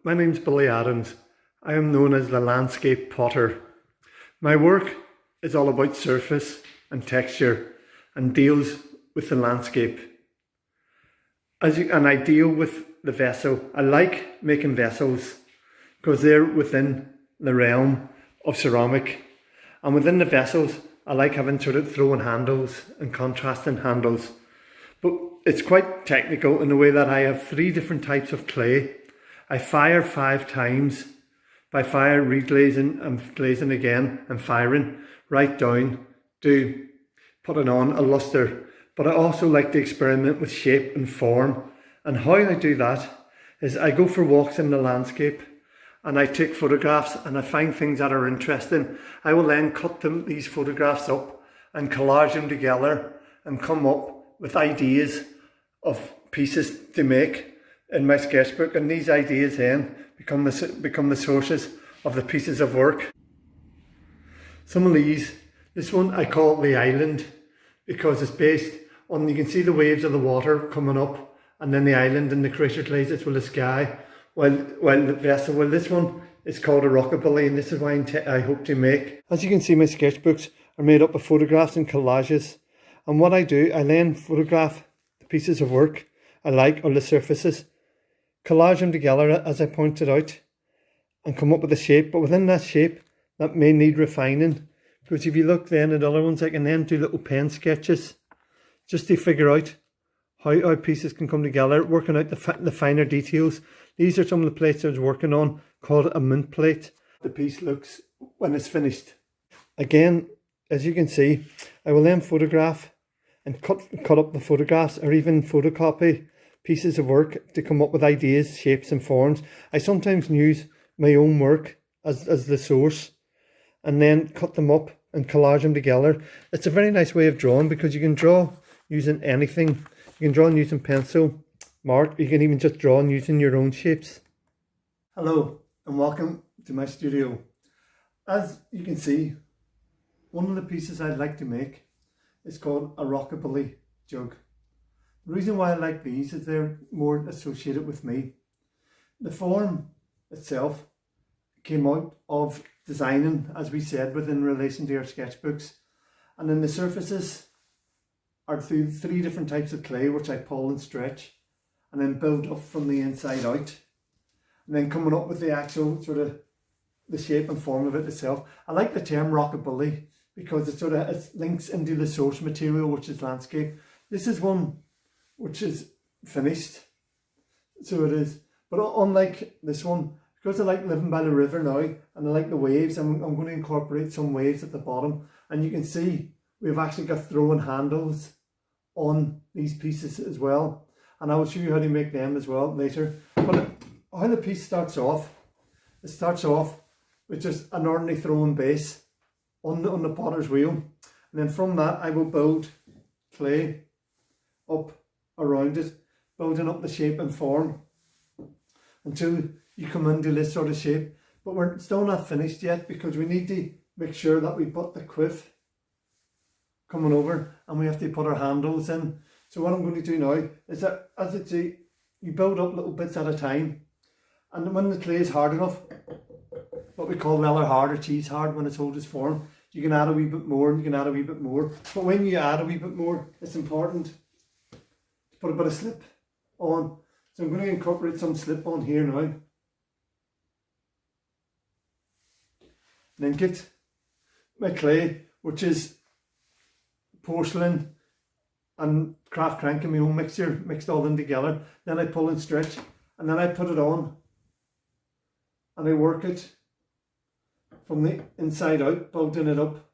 my name's Billy Adams. I am known as the landscape potter. My work is all about surface and texture and deals with the landscape. And I deal with the vessel. I like making vessels because they're within the realm of ceramic. And within the vessels, I like having sort of throwing handles and contrasting handles. But it's quite technical in the way that I have 3 different types of clay. I fire 5 times. By fire, reglazing and glazing again and firing right down to putting on a luster. But I also like to experiment with shape and form. And how I do that is I go for walks in the landscape and I take photographs and I find things that are interesting. I will then cut these photographs up and collage them together and come up with ideas of pieces to make in my sketchbook, and these ideas then become the sources of the pieces of work. Some of this one I call the island because it's based on, you can see the waves of the water coming up and then the island and the crater glazes with the sky, while the vessel, this one is called a rockabilly, and this is what I hope to make. As you can see, my sketchbooks are made up of photographs and collages, and what I do, I then photograph the pieces of work I like on the surfaces, collage them together as I pointed out, and come up with a shape. But within that shape, that may need refining, because if you look then at other ones, I can then do little pen sketches just to figure out how pieces can come together, working out the finer details. These are some of the plates I was working on, called a mint plate. The piece looks when it's finished. Again, as you can see, I will then photograph and cut up the photographs, or even photocopy pieces of work to come up with ideas, shapes and forms. I sometimes use my own work as the source and then cut them up and collage them together. It's a very nice way of drawing because you can draw using anything. You can draw using pencil, mark, you can even just draw using your own shapes. Hello and welcome to my studio. As you can see, one of the pieces I'd like to make is called a rockabilly jug. The reason why I like these is they're more associated with me. The form itself came out of designing, as we said, within relation to our sketchbooks. And then the surfaces are through 3 different types of clay, which I pull and stretch and then build up from the inside out. And then coming up with the actual sort of the shape and form of it itself. I like the term rockabilly because it links into the source material, which is landscape. This is one which is finished, so it is. But unlike this one, because I like living by the river now and I like the waves, I'm going to incorporate some waves at the bottom. And you can see we've actually got throwing handles on these pieces as well. And I will show you how to make them as well later. But how the piece starts off, it starts off with just an ordinary throwing base on the potter's wheel. And then from that I will build clay up around it, building up the shape and form until you come into this sort of shape. But we're still not finished yet because we need to make sure that we put the quiff coming over and we have to put our handles in. So what I'm going to do now is that, as I say, you build up little bits at a time, and when the clay is hard enough, what we call leather hard or cheese hard, when it's hold its form, you can add a wee bit more and you can add a wee bit more. But when you add a wee bit more, it's important to put a bit of slip on. So I'm going to incorporate some slip on here now. And then get my clay, which is porcelain and craft crank in my own mixture, mixed all in together. Then I pull and stretch, and then I put it on and I work it from the inside out, building it up,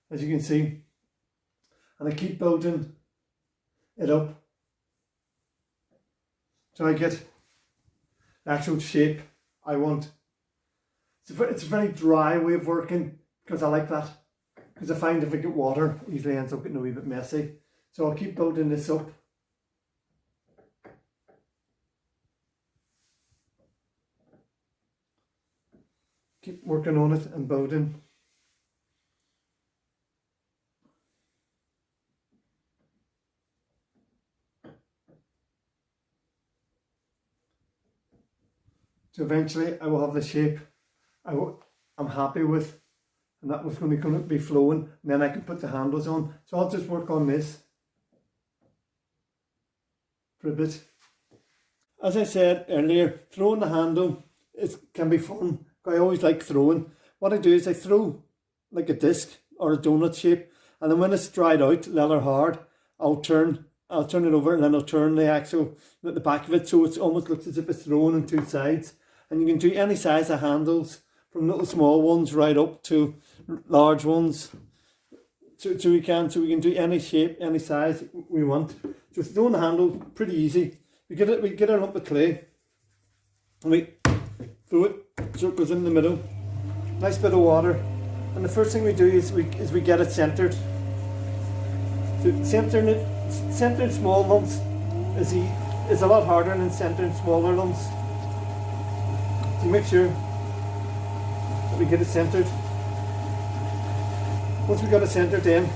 as you can see. And I keep building it up till I get the actual shape I want. It's a very dry way of working because I like that. Because I find if I get water, it usually ends up getting a wee bit messy. So I'll keep building this up. Keep working on it and building. So eventually I will have the shape I'm happy with, and that was going to be flowing, and then I can put the handles on. So I'll just work on this for a bit. As I said earlier, throwing the handle can be fun. I always like throwing. What I do is I throw like a disc or a donut shape, and then when it's dried out, leather hard, I'll turn it over, and then I'll turn the axle at the back of it so it almost looks as if it's thrown on two sides. And you can do any size of handles, from little small ones right up to large ones. So we can do any shape, any size we want. So throwing the handle, pretty easy. We get a lump of clay, and we throw it so it goes in the middle. Nice bit of water, and the first thing we do is we get it centered. So centering small lumps is a lot harder than centering smaller lumps. So make sure that we get it centered. Once we got it centered, then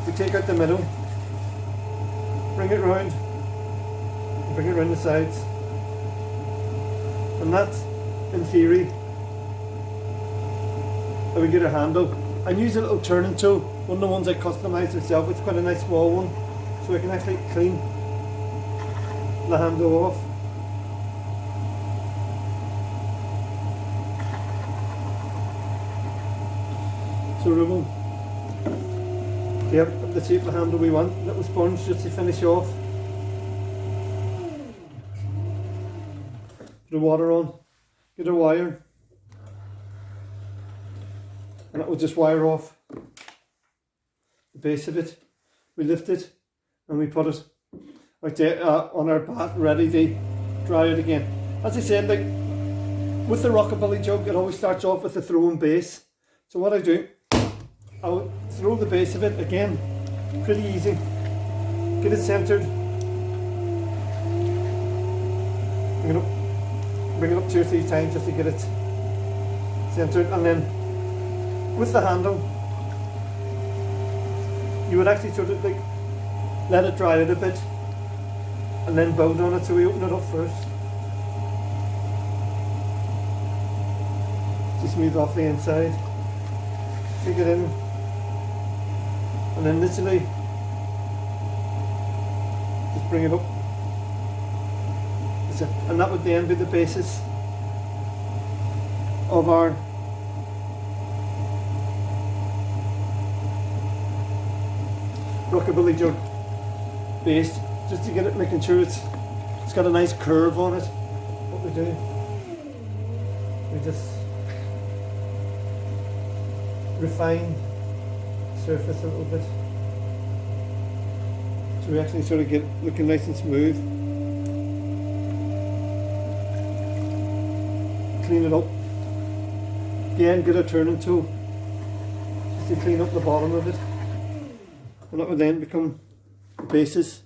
we take out the middle, bring it round, and bring it round the sides, and that's, in theory, how we get a handle. I use a little turning tool, one of the ones I customised myself. It's quite a nice small one, so I can actually clean the handle off. So remove the shape of the handle we want. Little sponge just to finish off. Put the water on, get a wire, and that will just wire off the base of it. We lift it and we put it right there on our bat, ready to dry it again. As I said, like with the rockabilly jug, it always starts off with a throwing base. So what I do, I'll throw the base of it again, pretty easy. Get it centered. Bring it up 2 or 3 times just to get it centered, and then with the handle, you would actually sort of like let it dry out a bit, and then build on it. So we open it up first to smooth off the inside. Take it in. And then literally just bring it up, and that would then be the basis of our rockabilly jug base, just to get it, making sure it's got a nice curve on it. What we do, we just refine surface a little bit, so we actually sort of get looking nice and smooth. Clean it up again, get a turning tool just to clean up the bottom of it, and that would then become the basis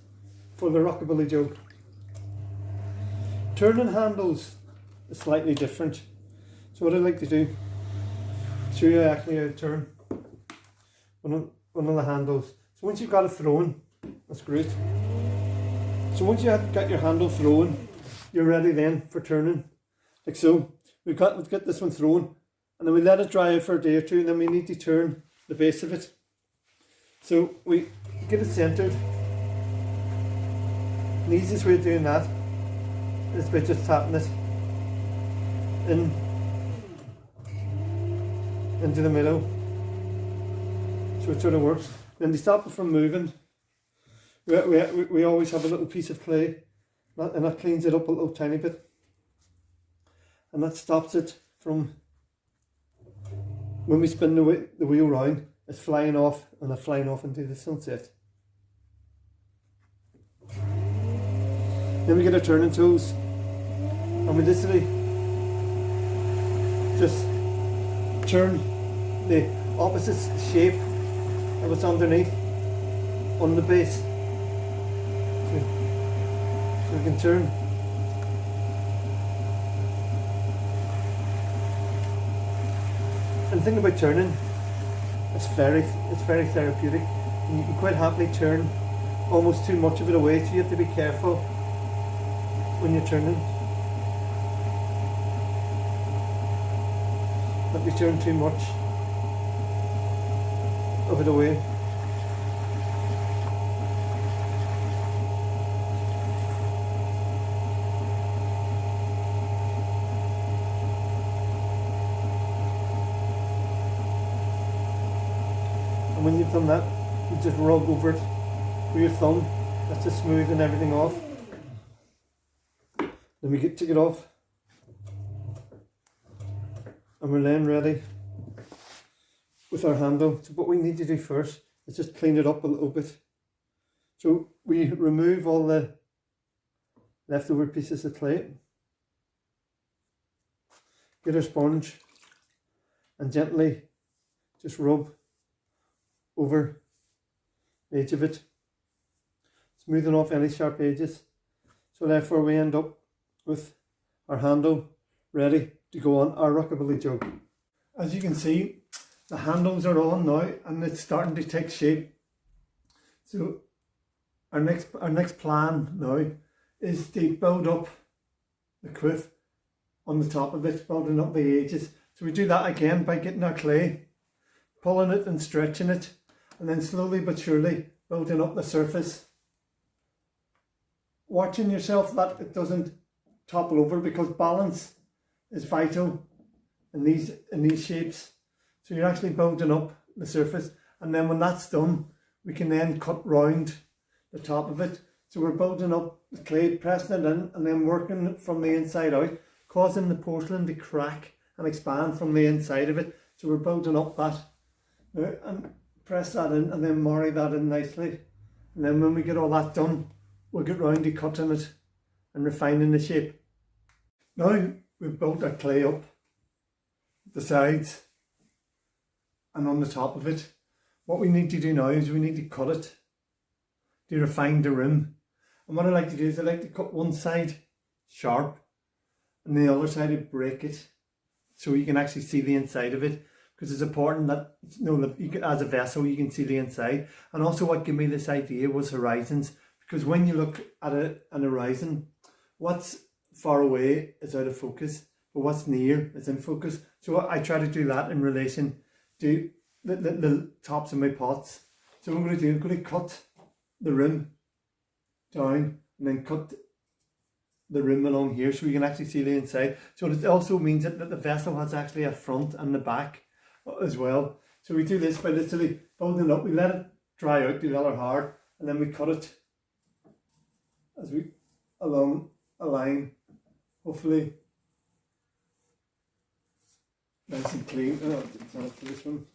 for the rockabilly jug. Turning handles is slightly different, so what I like to do, show you actually how to turn one of the handles. So once you've got it thrown, that's great. So once you have got your handle thrown, you're ready then for turning. Like so, we've got this one thrown, and then we let it dry out for a day or two, and then we need to turn the base of it. So we get it centered. The easiest way of doing that is by just tapping it into the middle. So it sort of works. Then to stop it from moving, we always have a little piece of clay, and that cleans it up a little tiny bit, and that stops it from, when we spin the wheel round, it's flying off, and it's flying off into the sunset. Then we get our turning tools, and we literally just turn the opposite shape of what's underneath on the base. So we can turn. And the thing about turning, it's very therapeutic. And you can quite happily turn almost too much of it away, so you have to be careful when you're turning. not be stirring too much of it away. And when you've done that, you just rub over it with your thumb. That's just smoothing everything off. Then we take it off, and we're then ready with our handle. So what we need to do first is just clean it up a little bit. So we remove all the leftover pieces of clay, get our sponge, and gently just rub over the edge of it, smoothing off any sharp edges. So therefore we end up with our handle ready to go on our rockabilly jug. As you can see, the handles are on now and it's starting to take shape. So our next plan now is to build up the criw on the top of it, building up the edges. So we do that again by getting our clay, pulling it and stretching it, and then slowly but surely building up the surface. Watching yourself that it doesn't topple over, because balance is vital in these shapes. So you're actually building up the surface, and then when that's done, we can then cut round the top of it. So we're building up the clay, pressing it in, and then working it from the inside out, causing the porcelain to crack and expand from the inside of it. So we're building up that now, and press that in, and then marry that in nicely. And then when we get all that done, we'll get round to cutting it and refining the shape. Now we've built our clay up the sides and on the top of it. What we need to do now is we need to cut it to refine the rim. And what I like to do is I like to cut one side sharp and the other side I break it so you can actually see the inside of it, because it's important that, you know, as a vessel you can see the inside. And also what gave me this idea was horizons, because when you look at an horizon, what's far away is out of focus, but what's near is in focus. So I try to do that in relation to the tops of my pots. So what I'm going to cut the rim down and then cut the rim along here so we can actually see the inside. So it also means that the vessel has actually a front and the back as well. So we do this by literally building it up. We let it dry out, do the other hard, and then we cut it as we along a line, hopefully nice and clean. Oh, it's not for this one.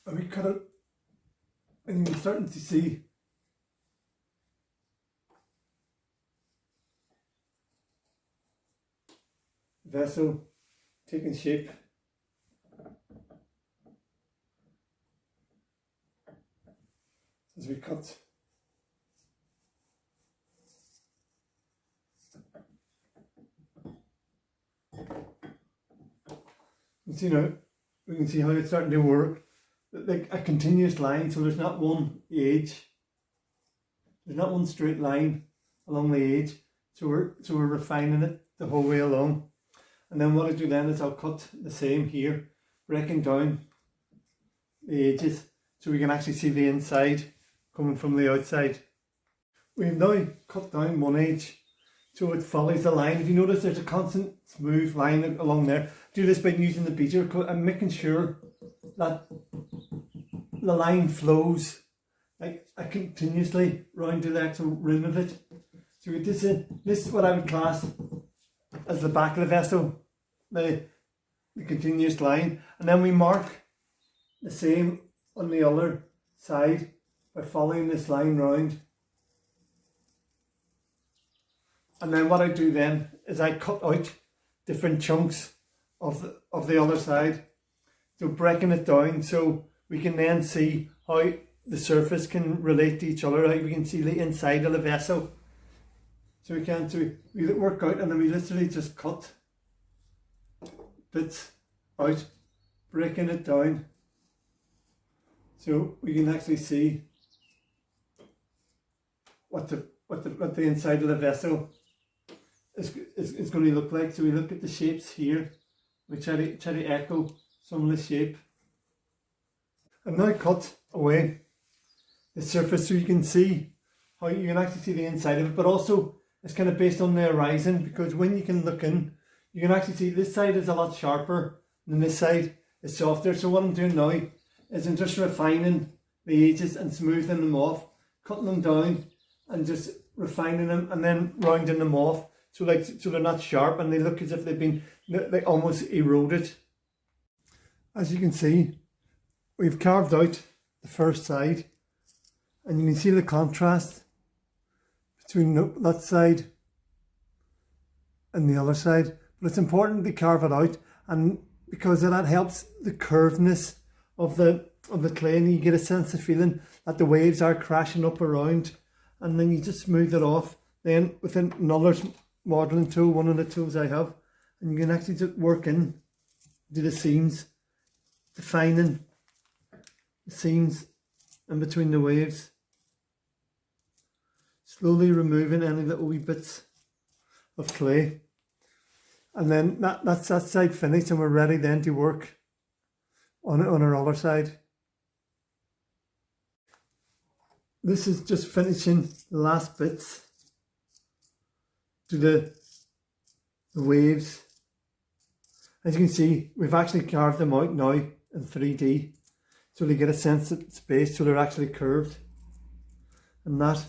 And we cut it, and you're starting to see the vessel taking shape. As we cut. You see now, we can see how it's starting to work. Like a continuous line, so there's not one edge, there's not one straight line along the edge, so we're refining it the whole way along. And then what I do then is I'll cut the same here, breaking down the edges so we can actually see the inside coming from the outside. We've now cut down one edge so it follows the line. If you notice, there's a constant smooth line along there. Do this by using the beater and making sure that the line flows like continuously round to the actual rim of it. So this is what I would class as the back of the vessel, the continuous line, and then we mark the same on the other side by following this line round. And then what I do then is I cut out different chunks of the other side, so breaking it down so we can then see how the surface can relate to each other, how we can see the inside of the vessel. So we work out, and then we literally just cut bits out, breaking it down, so we can actually see what the inside of the vessel is going to look like. So we look at the shapes here. We try to echo some of the shape. I've now cut away the surface so you can see how you can actually see the inside of it, but also it's kind of based on the horizon, because when you can look in, you can actually see this side is a lot sharper than this side is softer. So what I'm doing now is I'm just refining the edges and smoothing them off, cutting them down and just refining them and then rounding them off so they're not sharp and they look as if they've been almost eroded. As you can see, we've carved out the first side, and you can see the contrast between that side and the other side. But it's important to carve it out, and because that helps the curvedness of the clay, and you get a sense of feeling that the waves are crashing up around, and then you just smooth it off. Then with another modelling tool, one of the tools I have, and you can actually just work in, do the seams, defining the seams in between the waves, slowly removing any little wee bits of clay. And then that's that side finished, and we're ready then to work on our other side. This is just finishing the last bits to the waves. As you can see, we've actually carved them out now in 3D, so they get a sense of space, so they're actually curved. And that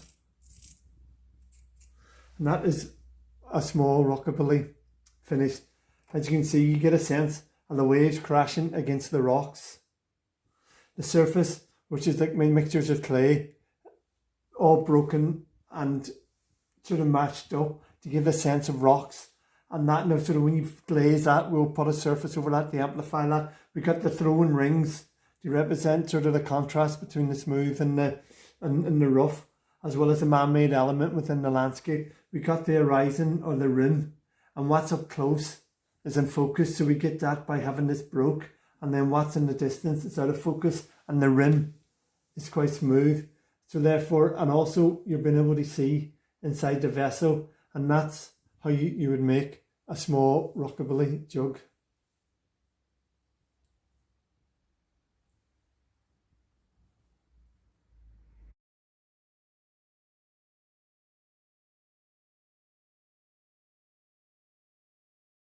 is a small rockabilly finished. As you can see, you get a sense of the waves crashing against the rocks. The surface, which is like mixtures of clay, all broken and sort of matched up to give a sense of rocks. And that now, sort of when you glaze that, we'll put a surface over that to amplify that. We got the throwing rings to represent sort of the contrast between the smooth and the rough, as well as the man-made element within the landscape. We got the horizon or the rim, and what's up close is in focus, so we get that by having this broke, and then what's in the distance is out of focus, and the rim is quite smooth. So therefore, and also you're being able to see inside the vessel, and that's how you would make a small rockabilly jug.